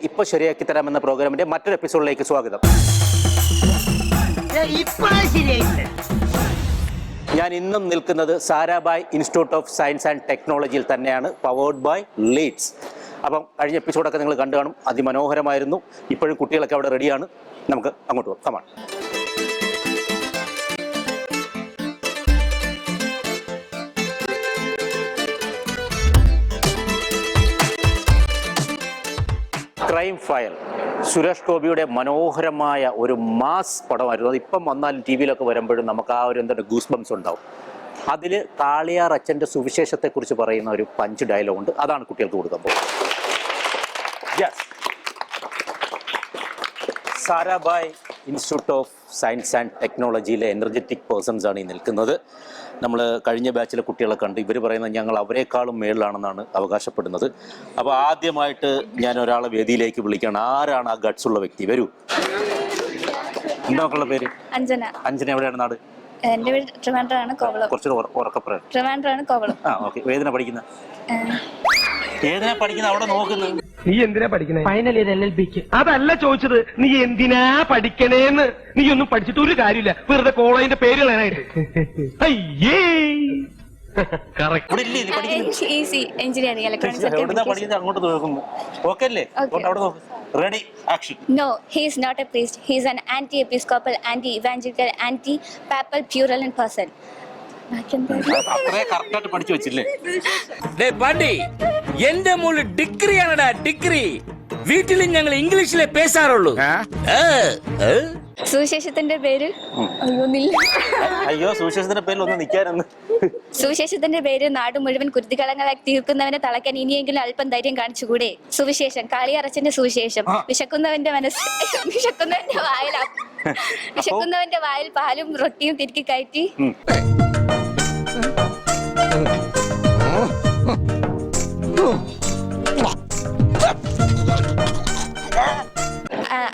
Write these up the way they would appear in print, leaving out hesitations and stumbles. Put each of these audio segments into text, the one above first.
ഇപ്പൊ ശരിയാക്കി തരാമെന്ന പ്രോഗ്രാമിന്റെ മറ്റൊരു എപ്പിസോഡിലേക്ക് സ്വാഗതം. ഞാൻ ഇന്നും നിൽക്കുന്നത് Sarabhai institute of science and ടെക്നോളജിയിൽ തന്നെയാണ്, പവേർഡ് ബൈ ലീഡ്സ്. അപ്പം കഴിഞ്ഞ എപ്പിസോഡൊക്കെ നിങ്ങൾ കണ്ടു കാണും, അതിമനോഹരമായിരുന്നു. ഇപ്പോഴും കുട്ടികളൊക്കെ അവിടെ റെഡിയാണ്, നമുക്ക് അങ്ങോട്ട് പോകാം. കമാൺ. ക്രൈം ഫയൽ, സുരേഷ് ഗോപിയുടെ മനോഹരമായ ഒരു മാസ് പടമായിരുന്നു. അത് ഇപ്പം വന്നാലും ടി വിയിലൊക്കെ വരുമ്പോഴും നമുക്ക് ആ ഒരു എന്താണ് ഗൂസ് ബംസ് ഉണ്ടാവും. അതിൽ കാളിയാർ അച്ഛൻ്റെ സുവിശേഷത്തെക്കുറിച്ച് പറയുന്ന ഒരു പഞ്ച് ഡയലോഗ് ഉണ്ട്, അതാണ് കുട്ടികൾക്ക് കൊടുക്കാൻ പോകുന്നത്. Sarabhai institute of science and ടെക്നോളജിയിലെ എനർജറ്റിക് പേഴ്സൺസ് ആണ് ഈ നിൽക്കുന്നത്. നമ്മൾ കഴിഞ്ഞ ബാച്ചിലെ കുട്ടികളെ കണ്ട് ഇവർ പറയുന്നത് ഞങ്ങൾ അവരെക്കാളും മേളിലാണെന്നാണ് അവകാശപ്പെടുന്നത്. അപ്പോൾ ആദ്യമായിട്ട് ഞാൻ ഒരാളെ വേദിയിലേക്ക് വിളിക്കുകയാണ്. ആരാണ് ആ ഗട്ട്സ് ഉള്ള വ്യക്തി? വരൂ. എന്താ മക്കളുടെ പേര്? അഞ്ജന. അഞ്ജന എവിടെയാണ് നാട്? എന്റെ വീട് ട്രിവാൻഡ്രമാണ്, കോവളം. കുറച്ചുകൂടെ ഉറക്കപ്പുറം. ട്രിവാൻഡ്രമാണ്, കോവളം. ആ ഓക്കെ. വേദന പഠിക്കുന്ന ഏതിനാ പഠിക്കുന്നത്? അവിടെ നോക്കുന്നത്. നീ എന്തിനാ പഠിക്കണേ? ഫൈനൽ ഇയർ LLBക്ക്. അതല്ല ചോദിച്ചത്, നീ എന്തിനാ പഠിക്കണേന്ന്. നീ ഒന്നും പഠിച്ചിട്ട് ഒരു കാര്യമില്ല, വെറുതെ കോളേജിന്റെ പേര് കളയാനായിട്ട്. അയ്യേ എഞ്ചിനീയറിംഗ് അങ്ങോട്ട് നോക്കുന്നു. ഓക്കെ അല്ലേ? അവിടെ നോക്ക്. Ready, action. No, he is not a priest. He is an anti-episcopal, anti-evangelical, anti-papal, purulent person. അത്രേ കറക്റ്റായിട്ട് പഠിച്ചു വെച്ചില്ലേ? എന്റെ മോള് ഡിഗ്രിയാണടാ, ഡിഗ്രി. വീട്ടിലും ഞങ്ങൾ ഇംഗ്ലീഷിലെ പേശാറുള്ളൂ. സുവിശേഷത്തിന്റെ പേര് അയ്യോ, സുവിശേഷത്തിന്റെ പേരിൽ ഒന്ന് നിൽക്കാനെന്ന്. സുവിശേഷത്തിന്റെ പേര് നാട് മുഴുവൻ കുരുതികളങ്ങളായി തീർക്കുന്നവനെ തളയ്ക്കാൻ ഇനിയെങ്കിലും അല്പം ധൈര്യം കാണിച്ചുകൂടെ? സുവിശേഷം, കാളിയാറച്ചന്റെ സുവിശേഷം. വിശക്കുന്നവന്റെ വായിൽ പാലും റൊട്ടിയും തിരുക്കി കയറ്റി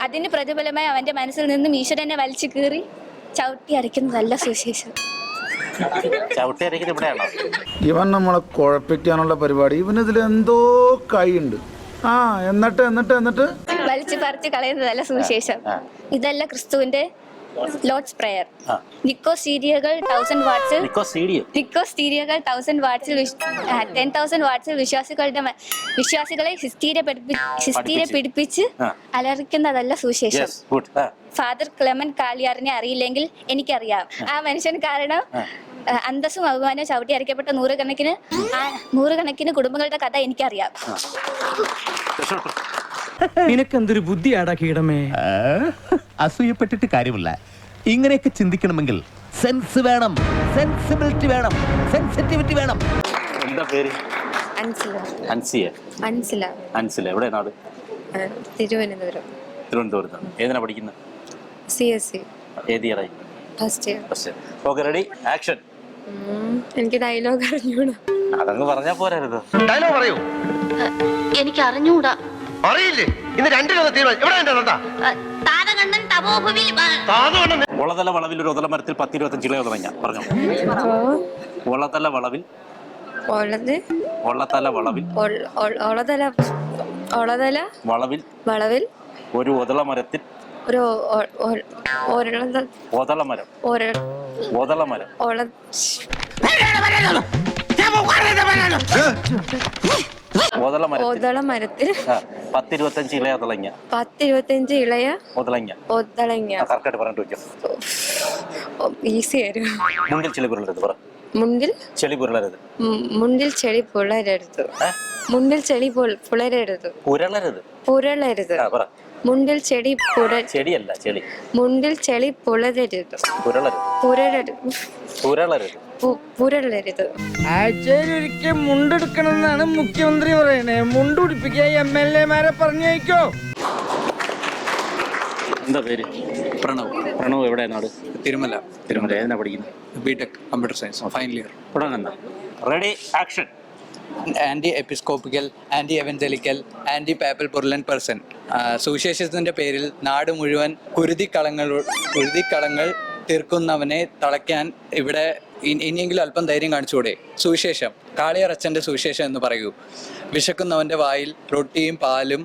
അതിന് പ്രതിഫലമായി അവന്റെ മനസ്സിൽ നിന്നും ഈശ്വരനെ വലിച്ചു കീറി ചവിട്ടി അരയ്ക്കുന്നതല്ല സുവിശേഷം. ഇവൻ നമ്മളെ കുഴപ്പിക്കാനുള്ള പരിപാടി. ഇവനിതിൽ എന്തോ കൈയുണ്ട്. എന്നിട്ട് വലിച്ചു പറിച്ച് കളയുന്നതല്ല സുവിശേഷം. ഇതല്ല ക്രിസ്തുവിന്റെ ലോർഡ്സ് പ്രയർ. നിക്കോസ്റ്റീരിയകൾ 1000 വാട്ട്സിൽ 10,000 വാട്ട്സിൽ വിശ്വാസികളെ ഹിസ്റ്റീരിയ പിടിപ്പിച്ച് അലറിക്കുന്നതല്ല സുവിശേഷം. ഫാദർ ക്ലെമന്റ് കാളിയാറിനെ അറിയില്ലെങ്കിൽ എനിക്കറിയാം. ആ മനുഷ്യൻ കാരണം അന്തസ്സും അഭിമാനവും ചവിട്ടി അരയ്ക്കപ്പെട്ട നൂറുകണക്കിന് കുടുംബങ്ങളുടെ കഥ എനിക്കറിയാം. നിനക്കെന്തൊരു ബുദ്ധിയാടാ കീടമേ. അസൂയപ്പെട്ടിട്ട് കാര്യമില്ല. ഇങ്ങനെയൊക്കെ ചിന്തിക്കണമെങ്കിൽ സെൻസ് വേണം, സെൻസിബിലിറ്റി വേണം, സെൻസിറ്റിവിറ്റി വേണം. എന്താ പേര്? അൻസില. എവിടെ നാട്? തിരുവനന്തപുരത്താണ്. ഏതിനാ പഠിക്കുന്നത്? CSE. ഏത് ഇയറായി? First year. Okay, ready, action. എനിക്ക് ഡയലോഗ് അറിഞ്ഞൂടാ. അതങ്ങ് പറഞ്ഞാ പോരായിരുന്നു. ഡയലോഗ് പറയൂ. എനിക്ക് അറിഞ്ഞൂടാ. അറിയില്ലേ? ഇന്ന് രണ്ടിലൊന്ന് തീരുമാനം. ഒളതല വളവിൽ ഒരു ഒതല മരത്തിൽ 10-25 ഇളയ ഒതളങ്ങ. പറഞ്ഞോ. ഒളതല വളവിൽ ഒരു ഒതള മരത്തിൽ ഓതള മരത്തിൽ 10-25 ഇളയ ഒതളങ്ങ. 10-25 ഇളയ ഒതളങ്ങ. കറക്റ്റായിട്ട് പറഞ്ഞിട്ട് വെക്കാം. ഈസി ആയിരുന്നു. മുണ്ടിൽ ചെളി പുരളരുത്. പറ. മുണ്ടിൽ ചെളി പുരളരുത്. മുണ്ടിൽ ചെളി പുലരരുത്. മുണ്ടിൽ ചെളി പുലരരുത്. പുരളരുത്. പറ. മുണ്ടിൽ ചെടി ചെടിയല്ല, ചെളി. മുണ്ടിൽ ചെളി പുലരരുത്. പുരളരുത്. ആഴ്ചയിലൊരിക്കൽ മുണ്ടെടുക്കണമെന്നാണ് മുഖ്യമന്ത്രി പറയണേ. മുണ്ടുടിപ്പിക്കാൻ MLA-മാരെ പറഞ്ഞയക്കോ? എന്താ പേര്? പ്രണവ്. എവിടെ നാട്? തിരുമല. ഏതിനാ പഠിക്കുന്നത്? BTech computer science, final year. Ready, action. Anti episcopal, anti evangelical, anti papal puritan person. സുവിശേഷത്തിന്റെ പേരിൽ നാട് മുഴുവൻ കുരുതിക്കളങ്ങൾ തീർക്കുന്നവനെ തളയ്ക്കാൻ ഇവിടെ ഇനിയെങ്കിലും അല്പം ധൈര്യം കാണിച്ചുകൂടെ? സുവിശേഷം, കാളിയാറച്ചന്റെ സുവിശേഷം എന്ന് പറയൂ. വിശക്കുന്നവന്റെ വായിൽ റൊട്ടിയും പാലും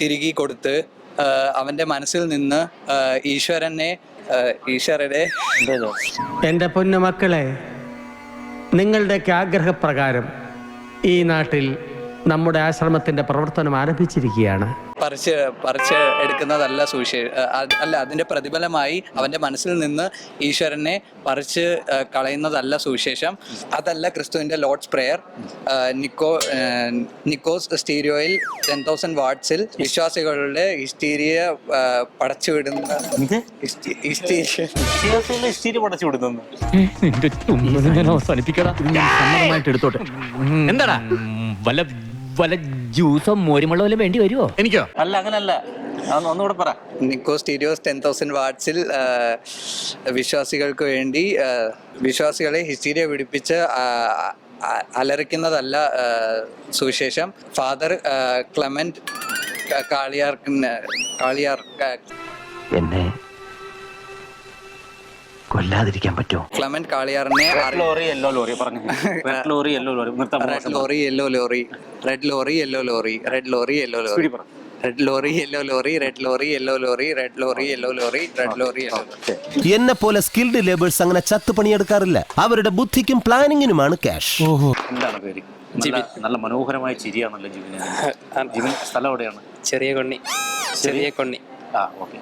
തിരികെ കൊടുത്ത് അവൻ്റെ മനസ്സിൽ നിന്ന് ഈശ്വരനെ എന്റെ പൊന്നു മക്കളെ, നിങ്ങളുടെയൊക്കെ ആഗ്രഹപ്രകാരം ഈ നാട്ടിൽ നമ്മുടെ ആശ്രമത്തിന്റെ പ്രവർത്തനം ആരംഭിച്ചിരിക്കുകയാണ്. പറിച്ച് എടുക്കുന്നതല്ല അല്ല, അതിൻ്റെ പ്രതിഫലമായി അവൻ്റെ മനസ്സിൽ നിന്ന് ഈശ്വരനെ പറിച്ച് കളയുന്നതല്ല സുവിശേഷം. അതല്ല ക്രിസ്തുവിൻ്റെ ലോർഡ്സ് പ്രെയർ. നിക്കോസ് സ്റ്റീരിയോയിൽ 10,000 വാട്ട്സിൽ വിശ്വാസികളുടെ ഹിസ്റ്റീരിയ പടച്ചുവിടുന്ന എടുത്തോട്ടെ. എന്താടാ വല്ല ജ്യൂസോ മോരുമുള്ള വല്ല വേണ്ടി വരുമോ? എനിക്കോ? അല്ല, അങ്ങനല്ല, ഒന്നുകൂടെ പറ. നിക്കോസ് സ്റ്റീരിയോസ് 10,000 വാട്ട്സിൽ വിശ്വാസികൾക്ക് വേണ്ടി വിശ്വാസികളെ ഹിസ്റ്റീരിയ പിടിപ്പിച്ച് അലറിക്കുന്നതല്ല സുവിശേഷം. ഫാദർ ക്ലെമന്റ് കാളിയാർ എന്നെ കൊല്ലാതിരിക്കാൻ പറ്റുമോ? ക്ലെമന്റ് കാളിയാറിനെ red lorry yellow lorry red lorry yellow lorry red lorry yellow lorry red lorry yellow lorry red lorry yellow lorry red lorry yellow lorry red lorry yellow lorry red lorry yellow lorry. എന്നെ പോലെ skilled labours അങ്ങനെ ചത്ത് പണിയെടുക്കാറില്ല. അവരുടെ ബുദ്ധിക്കും പ്ലാനിങ്ങിനുമാണ് cash. എന്താണ് പേര്? നല്ല മനോഹരമായ ചിരിയാണല്ലോ ജിവിന്. ജിവിൻ സ്ഥലം എവിടെയാണ്? ചെറിയ കൊണ്ണി.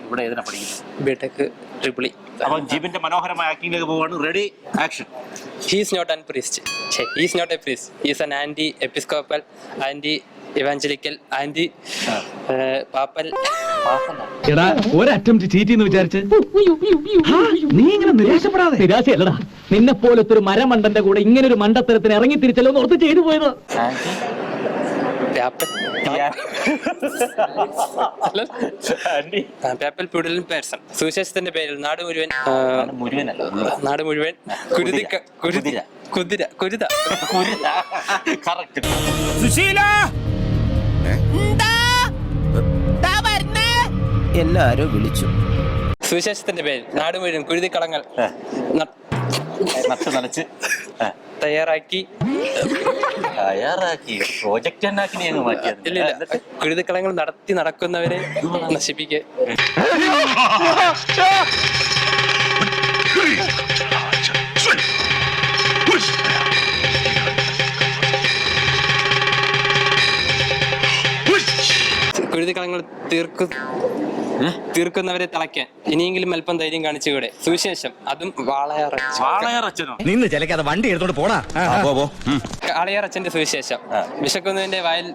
ഇവിടെ ഏതിനാ പഠിക്കുന്നത്? BTech triple E. അപ്പോൾ ജിബിന്റെ മനോഹരമായ ആക്ടിംഗിലേക്ക് പോവാണ്. Ready, action. He is not a priest. He is not a priest. He is an anti-episcopal, anti-evangelical, anti-papal. എടാ, ഒരു അറ്റംപ്റ്റ് ചീറ്റ് എന്ന് വിചാരിച്ച് നീ ഇങ്ങനെ നിരാശപ്പെടാതെ. നിരാശയല്ലടാ, നിന്നെ പോലത്തെ ഒരു മരമണ്ടന്റെ കൂടെ ഇങ്ങനെ ഒരു മണ്ടത്തരത്തിന് ഇറങ്ങി തിരിച്ചല്ലോ എന്ന് ഓർത്ത് ചെയ്തു പോയത്. Papal feudal person. സുവിശേഷത്തിന്റെ പേരിൽ നാട് മുഴുവൻ കുരുത. എന്നെ ആരോ വിളിച്ചു. സുവിശേഷത്തിന്റെ പേരിൽ നാട് മുഴുവൻ കുരുതിക്കളങ്ങൾ നനച്ച് തയ്യാറാക്കി പ്രോജക്റ്റ് എന്നാക്കി നീ അങ്ങ് മാറ്റിയത്. ഇല്ല, കുരുതിക്കളങ്ങൾ നടക്കുന്നവരെ നശിപ്പിക്കുക. കുരുതിക്കളങ്ങൾ തീർക്കുന്നവരെ തളയ്ക്കാൻ ഇനിയെങ്കിലും അല്പം ധൈര്യം കാണിച്ചുകൂടെ? സുവിശേഷം, അതും വാളയാറച്ചനോ? നിന്ന് ചിലക്കാതെ വണ്ടി എടുത്തോണ്ട് പോണാ. കാളിയാറച്ചന്റെ സുവിശേഷം. വിശക്കുന്നതിന്റെ വായിൽ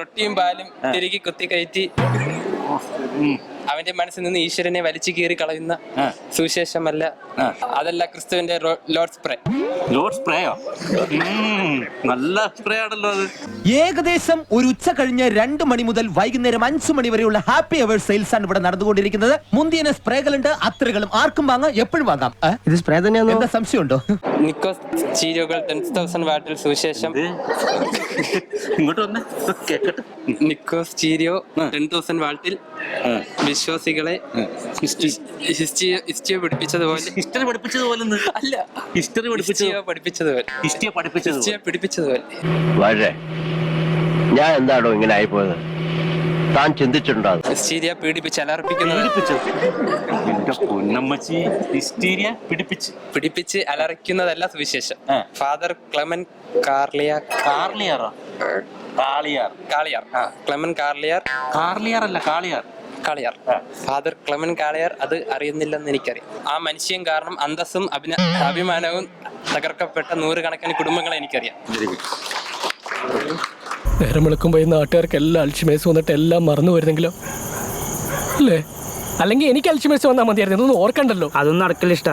റൊട്ടിയും പാലും തിരികെ കുത്തിക്കയറ്റി അവന്റെ മനസ്സിൽ നിന്ന് ഈശ്വരനെ വലിച്ചു കീറി കളയുന്ന സുവിശേഷമല്ല. അതല്ല ക്രിസ്തുവിന്റെ ലോർഡ്സ് പ്രേ. ലോർഡ്സ് പ്രേയോ? നല്ല സ്പ്രേ ആണല്ലോ അത്. ഏകദേശം ഒരു ഉച്ച കഴിഞ്ഞ് 2 മണി മുതൽ വൈകുന്നേരം 5 മണി വരെയുള്ള ഹാപ്പി അവർ സെയിൽസ് ആണ് ഇവിടെ നടന്നുകൊണ്ടിരിക്കുന്നത്. മുന്തിയ സ്പ്രേകളുണ്ട്, അത്രകളും ആർക്കും വാങ്ങാം, എപ്പോഴും വാങ്ങാം. ഇത് സ്പ്രേ തന്നെയാണോ? എന്താ സംശയമുണ്ടോ? നിക്കോസ് ചീരോകൾ 10,000 വാട്ടിൽ സുവിശേഷം. ഇങ്ങോട്ട് വന്ന് കേക്കട്ടെ. നിക്കോസ് ചീരിയോ 10,000 വാട്ടിൽ വിശ്വാസികളെ ഹിസ്റ്ററി പഠിപ്പിച്ചതുപോലെ അല്ല, ഹിസ്റ്ററി പഠിപ്പിച്ചതുപോലെ. ഞാൻ എന്താണോ ഇങ്ങനെ ആയിപ്പോയത്? താൻ ചിന്തിച്ചിട്ടുണ്ടോ? ഹിസ്റ്റീരിയ പീഡിപ്പിച്ച് അലർപ്പിക്കുന്നത്. പിടിപ്പിച്ച് അലറിക്കുന്നതല്ല സുവിശേഷം. ഫാദർ ക്ലെമൻ കാളിയാർ. ഫാദർ ക്ലെമൻ കാളിയാർ അത് അറിയുന്നില്ലെന്ന് എനിക്കറിയാം. ആ മനുഷ്യൻ കാരണം അന്തസ്സും അഭിമാനവും തകർക്കപ്പെട്ട 100 കണക്കിന് കുടുംബങ്ങളെ എനിക്കറിയാം. നേരം വിളിക്കുമ്പോൾ ഈ നാട്ടുകാർക്ക് എല്ലാം അൽഷിമേഴ്സ് വന്നിട്ട് എല്ലാം മറന്നു വരുന്നെങ്കിലോ അല്ലേ? അല്ലെങ്കിൽ എനിക്ക് അൽഷിമേഴ്സ് വന്നാൽ മതിയായിരുന്നു, ഇതൊന്നും ഓർക്കണ്ടല്ലോ. അതൊന്നും നടക്കില്ല. ഇഷ്ട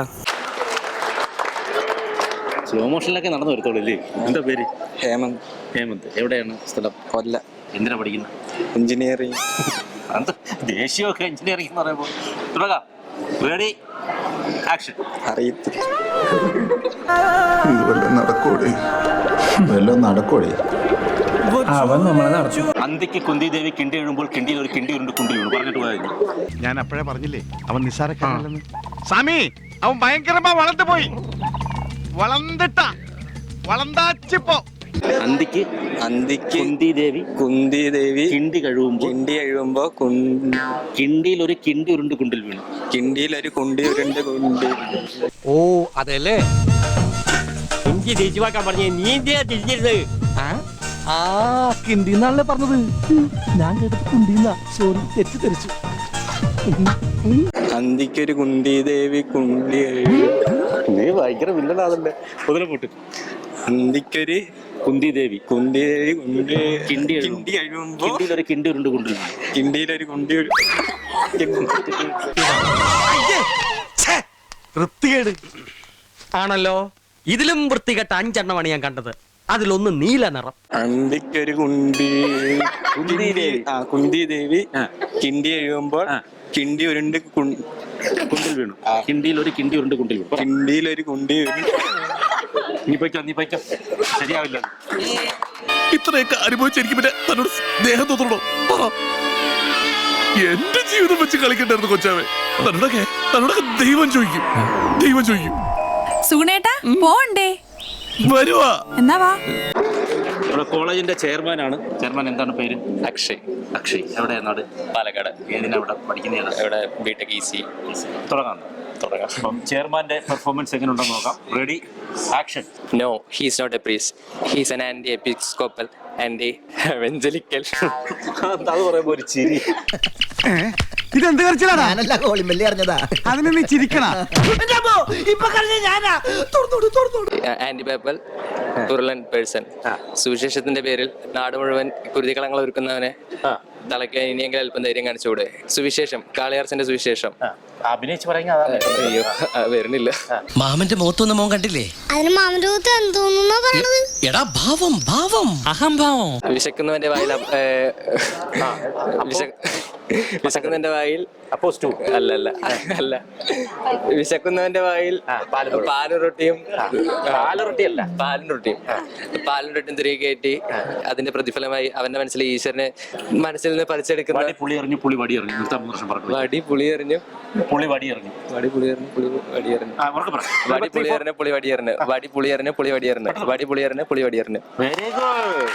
സ്ലോ മോഷനിലൊക്കെ നടന്നു വരത്തോളൂ. എന്താ പേര്? ഹേമന്ത്. എവിടെയാണ് സ്ഥലം? കൊല്ല. എന്തിനാ പഠിക്കുന്നത്? എഞ്ചിനീയറിംഗ്. ദേശീയമൊക്കെ എഞ്ചിനീയറിംഗ് എന്ന് പറയുമ്പോൾ തുടങ്ങാം. Ready, action. അറിയത്തില്ല. നടക്കോടെ അന്തിക്ക് കുന്തി ദേവി കിണ്ടി എഴുമ്പോൾ കിണ്ടിയിൽ ഒരു കിണ്ടി ഉണ്ട് കുണ്ടി വീണു പറഞ്ഞിട്ട് പോയായിരുന്നു. ഞാൻ അപ്പോഴേ പറഞ്ഞില്ലേ അവൻ നിസ്സാരക്കാരനല്ലെന്ന്. സ്വാമി, അവൻ ഭയങ്കരമാ വളർന്നു പോയി. വളർന്നിട്ട അന്തിക്ക് അന്തിക്ക് കുന്തി ദേവി കിണ്ടി കഴിയുമ്പോ കിണ്ടിയിൽ ഒരു കിണ്ടി ഉരുണ്ട് കുണ്ടിൽ വീണു. കിണ്ടിയിലൊരു കുണ്ടി ഉരുണ്ട് കുണ്ടി. ഓ അതല്ലേ എനിക്ക് തിരിച്ചുവാക്കാൻ പറഞ്ഞേ നീ എന്തിനാ തിരിഞ്ഞിരുന്നത്? ആ കിണ്ടിന്നാണല്ലേ പറഞ്ഞത്. ഞാൻ കേട്ടത് കുണ്ടിന്നാ. സോറി, തെറ്റിദ്ധരിച്ചു. അന്തിക്കൊരു കുണ്ടി ദേവി കുണ്ടി നീ ഭയങ്കര വില്ലനാണല്ലേ. പൊട്ട് അന്തിക്കൊരു കുന്തി ദേവി കുണ്ടി ദേവി കിണ്ടി കിണ്ടി കഴിയുമ്പോ കിണ്ടിയിൽ ഒരു കിണ്ടി ഉരുണ്ട് കുണ്ടിൽ വീണു. കിണ്ടിയിലൊരു കുണ്ടി വൃത്തികേട് ആണല്ലോ. ഇതിലും വൃത്തികെട്ട 5 എണ്ണമാണ് ഞാൻ കണ്ടത്. അതിലൊന്ന് നീല നിറം. അന്തിക്കൊരു കുണ്ടി കുന്തി ദേവി കിണ്ടി കഴിയുമ്പോൾ കിണ്ടി ഉരുണ്ട് കുണ്ടിൽ വീണു. കിണ്ടിയിൽ ഒരു കിണ്ടി ഉരുണ്ട് കുണ്ടിൽ വീണു. കിണ്ടിയിലൊരു കുണ്ടി നീ പൊയ്ക്കോ ശരിയാവില്ല. ഇത്രയൊക്കെ അനുഭവിച്ചിരിക്കും പിന്നെ തന്നോട് സ്നേഹം തോന്നണോ? എന്റെ ജീവിതം വെച്ച് കളിക്കണ്ടായിരുന്നു കൊച്ചാവേ. തന്നോടൊക്കെ ദൈവം ചോദിക്കും. സുഗുണേട്ടാ പോണ്ടേ? വരുവാ. എന്നാ വാ. കോളേജിന്റെ ചെയർമാനാണ്. ചെയർമാൻ എന്താണ് പേര്? അക്ഷയ്. എവിടെയാ നാട്? പാലക്കാട്. ഏതിനവിടെ പഠിക്കുന്നതാണ്? ഇവിടെ ബിടെക് ഈസി. തുടങ്ങാം. അപ്പം ചെയർമാന്റെ പെർഫോമൻസ് എങ്ങനെ ഉണ്ടെന്ന് നോക്കാം. Ready, action. No, he is not a priest. He is an anti-episcopal, anti-evangelical. അത് പറയുമ്പോ ഒരു ചിരി. ഇതെന്ത് കരച്ചിലാടാ? അതിന് നീ ചിരിക്കണ? Anti-papal, purulent person. സുവിശേഷത്തിന്റെ പേരിൽ നാട് മുഴുവൻ കുരുതികളങ്ങൾ ഒരുക്കുന്നവനെ തലയ്ക്ക് ഇനിയെങ്കിലും അല്പം ധൈര്യം കാണിച്ചുകൂടെ? സുവിശേഷം, കാളിയാർച്ചന്റെ സുവിശേഷം. അഭിനയിച്ച് പറയുക അതാണ്. അയ്യോ വരുന്നില്ല. മാമന്റെ മുഖത്തൊന്നും മോൻ കണ്ടില്ലേ? അതിന് മാമന്റെ മുഖത്ത് എന്തോന്നാ പറയണത്? എടാ ഭാവം അഹംഭാവം. വിശക്കുന്നവന്റെ വായിൽ വിശക്കുന്നവന്റെ വായിൽ അല്ല വിശക്കുന്നവന്റെ വായിൽ പാലും റൊട്ടിയും തിരികെ കയറ്റി അതിന്റെ പ്രതിഫലമായി അവന്റെ മനസ്സിലെ ഈശ്വരനെ മനസ്സിൽ നിന്ന് പറിച്ചെടുക്കുന്ന വടി പുളി എറിഞ്ഞു പുളി വടി എറിഞ്ഞു. വടി പുളി എറിഞ്ഞു പുളി വടി എറിഞ്ഞു. വടി പുളി എറിഞ്ഞു പുളി വടി എറിഞ്ഞു. വടി പുളി എറിഞ്ഞു പുളി വടി എറിഞ്ഞു. വടി പുളി എറിഞ്ഞു പുളി വടി എറിഞ്ഞു. വടി പുളി എറിഞ്ഞു പുളി വടി എറിഞ്ഞു. Very good.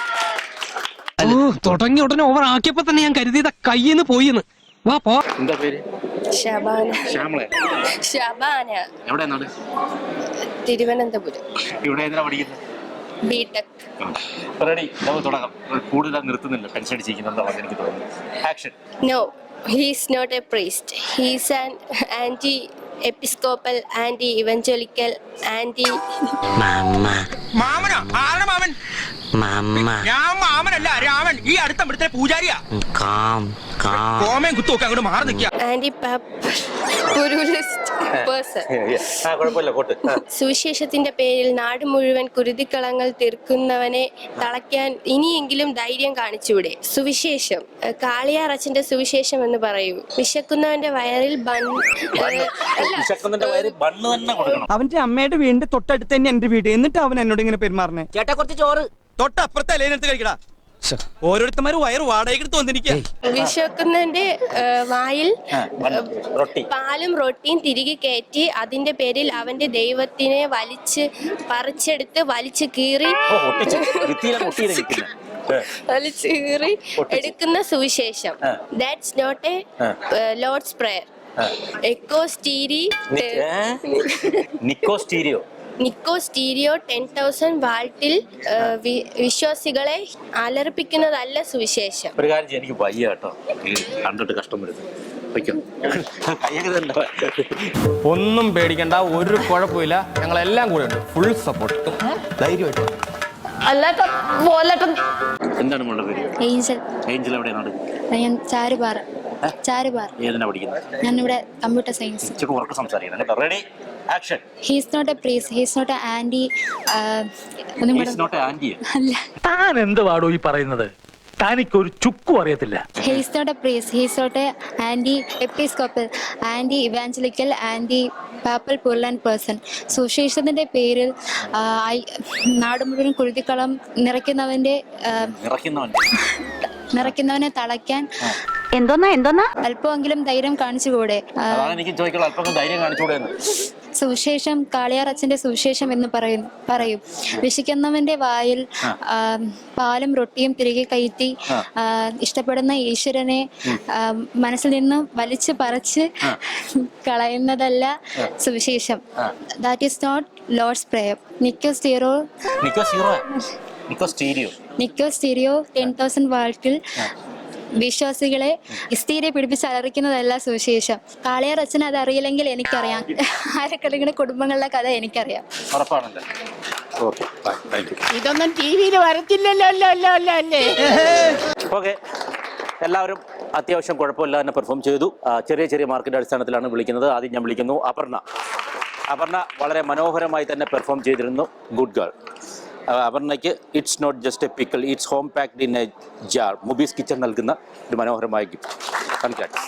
തുടങ്ങിയ ഉടനെ ഓവർ ആക്കിയപ്പോ തന്നെ ഞാൻ കരുതിയത് കയ്യിന്ന് പോയിന്ന്. വാ പോ. എന്താ പേര്? ശ്യാമള. എവിടെ നാട്? തിരുവനന്തപുരം. ഇവിടെ എന്തിനാ പഠിക്കുന്നത്? ബിടെക്. റെഡി, നമുക്ക് തുടങ്ങാം. കൂടുതൽ നിർത്തുന്നില്ല, ടെൻഷൻ അടിച്ചിരിക്കുന്നുണ്ടെന്ന് എനിക്ക് തോന്നുന്നു. Action. No, he is not a priest. He is an anti-episcopal, anti-evangelical, മാമനോ? ആരാണ് മാമൻ? ഞാൻ മാമനല്ല, രാമൻ. ഈ അടുത്ത ഇവിടുത്തെ പൂജാരിയാ. കോമയും കുത്തുമൊക്കെ അങ്ങോട്ട് മാറി നിൽക്കുക. സുവിശേഷത്തിന്റെ പേരിൽ നാട് മുഴുവൻ കുരുതിക്കളങ്ങൾ തീർക്കുന്നവനെ തളയ്ക്കാൻ ഇനിയെങ്കിലും ധൈര്യം കാണിച്ചൂടെ? സുവിശേഷം, കാളിയാറച്ചന്റെ സുവിശേഷം എന്ന് പറയൂ. വിശക്കുന്നവന്റെ വയറിൽ അവന്റെ അമ്മയുടെ വീടിന്റെ തൊട്ടടുത്ത് തന്നെ എന്റെ വീട്. എന്നിട്ട് അവൻ എന്നോട് ഇങ്ങനെ പെരുമാറണേ. ചേട്ടാ കുറച്ച് ചോറ് തൊട്ടപ്പുറത്തെ അല്ലേനെടുത്ത് കഴിക്കടാ. ഓരോരുത്തന്മാര് വയറ് വാടകയ്ക്ക് വന്നിരിക്കുക. വിശക്കുന്നവന്റെ വായിൽ പാലും റൊട്ടിയും തിരികെ കയറ്റി അതിന്റെ പേരിൽ അവന്റെ ദൈവത്തിനെ പറിച്ചെടുത്ത് വലിച്ചു കീറി എടുക്കുന്ന സുവിശേഷം. That's not a lord's prayer. നിക്കോസ്റ്റീരിയോ 10,000 വാൾട്ടിൽ വിശ്വാസികളെ അലർപ്പിക്കുന്നതല്ല സുവിശേഷം. ഒരു കാര്യം ചെയ്യ, എനിക്ക് വയ്യ കേട്ടോ, കണ്ടിട്ട് കഷ്ടം വരുന്നത്. ഒന്നും പേടിക്കണ്ട, ഒരു കുഴപ്പമില്ല. ഞങ്ങളെല്ലാം കൂടെ ഉണ്ട്, ഫുൾ സപ്പോർട്ട്. ധൈര്യമായിട്ട്. എന്താണ് മോളുടെ പേര്? ഏഞ്ചൽ. എവിടെ നാട്? ഞാൻ ചാരുപാറ. ഏതിനാ പഠിക്കുന്നത്? ഞാനിവിടെ കമ്പ്യൂട്ടർ സയൻസ്. ഉറക്കെ സംസാരിക്കണം കേട്ടോ. Ready, action. He is not a priest. He is not an anti. അല്ല. താൻ എന്ത് വാടോ ഈ പറയുന്നത്? താനിക്കൊരു ചുക്കും അറിയത്തില്ല. He is not a priest. He is not a anti-episcopal, anti-evangelical, anti-papal, purulent person. സുവിശേഷത്തിന്റെ പേരിൽ നാട് മുഴുവൻ കുരുതിക്കളം നിറയ്ക്കുന്നവനെ തളയ്ക്കാൻ എന്തോന്നാ അല്പമെങ്കിലും ധൈര്യം കാണിച്ചുകൂടെ? എനിക്ക് ചോദിക്കണം, അല്പം ധൈര്യം കാണിച്ചുകൂടെ? സുവിശേഷം കാളിയാർ അച്ഛൻ്റെ സുവിശേഷം എന്ന് പറയും. വിശിക്കുന്നവൻ്റെ വായിൽ പാലും റൊട്ടിയും തിരികെ കയറ്റി ഇഷ്ടപ്പെടുന്ന ഈശ്വരനെ മനസ്സിൽ നിന്ന് വലിച്ചു പറിച്ച് കളയുന്നതല്ല സുവിശേഷം. That is not Lord's prayer. നിക്കോ സ്റ്റീരിയോ 10,000 വാൾട്ടിൽ വിശ്വാസികളെ സ്ഥിരെ പിടിപ്പിച്ച് അലറിക്കുന്നതല്ല സുവിശേഷം. കാളിയാർ അച്ഛൻ അത് അറിയില്ലെങ്കിൽ എനിക്കറിയാം. ആരൊക്കെ കുടുംബങ്ങളുടെ കഥ എനിക്കറിയാം. ഇതൊന്നും ടിവിയിൽ വരത്തില്ലല്ലോ അല്ലേ? ഓക്കെ, എല്ലാവരും അത്യാവശ്യം കുഴപ്പമില്ല തന്നെ പെർഫോം ചെയ്തു. ചെറിയ മാർക്കിൻ്റെ അടിസ്ഥാനത്തിലാണ് വിളിക്കുന്നത്. ആദ്യം ഞാൻ വിളിക്കുന്നു അപർണ വളരെ മനോഹരമായി തന്നെ പെർഫോം ചെയ്തിരുന്നു. Good girl. അപർണയ്ക്ക് it's not just a pickle, it's home packed in a jar. Mubee's kitchen നൽകുന്ന ഒരു മനോഹരമായ ഗിഫ്റ്റ്. കൺഗ്രാറ്റ്സ്.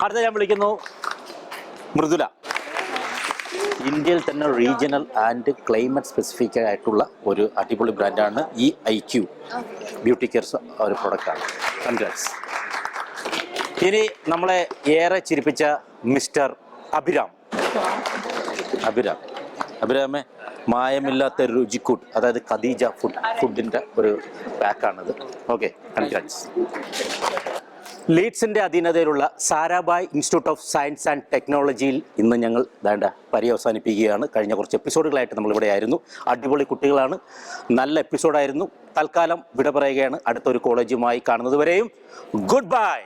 അടുത്ത ഞാൻ വിളിക്കുന്നു മൃദുല. ഇന്ത്യയിൽ തന്നെ റീജിയണൽ ആൻഡ് ക്ലൈമറ്റ് സ്പെസിഫിക് ആയിട്ടുള്ള ഒരു അടിപൊളി ബ്രാൻഡാണ് ഈ IQ ബ്യൂട്ടി കെയർ ഒരു പ്രൊഡക്റ്റാണ്. കൺഗ്രാറ്റ്സ്. ഇനി നമ്മളെ ഏറെ ചിരിപ്പിച്ച മിസ്റ്റർ അഭിരാമെ മായമില്ലാത്ത രുചിക്കൂട്ട്, അതായത് ഖദീജ ഫുഡിൻ്റെ ഒരു പാക്കാണിത്. Okay, congrats. ലീഡ്സിൻ്റെ അധീനതയിലുള്ള Sarabhai institute of science and ടെക്നോളജിയിൽ ഇന്ന് ഞങ്ങൾ പര്യവസാനിപ്പിക്കുകയാണ്. കഴിഞ്ഞ കുറച്ച് എപ്പിസോഡുകളായിട്ട് നമ്മളിവിടെ ആയിരുന്നു. അടിപൊളി കുട്ടികളാണ്, നല്ല എപ്പിസോഡായിരുന്നു. തൽക്കാലം വിട പറയുകയാണ്. അടുത്തൊരു കോളേജുമായി കാണുന്നത് വരെയും ഗുഡ് ബൈ.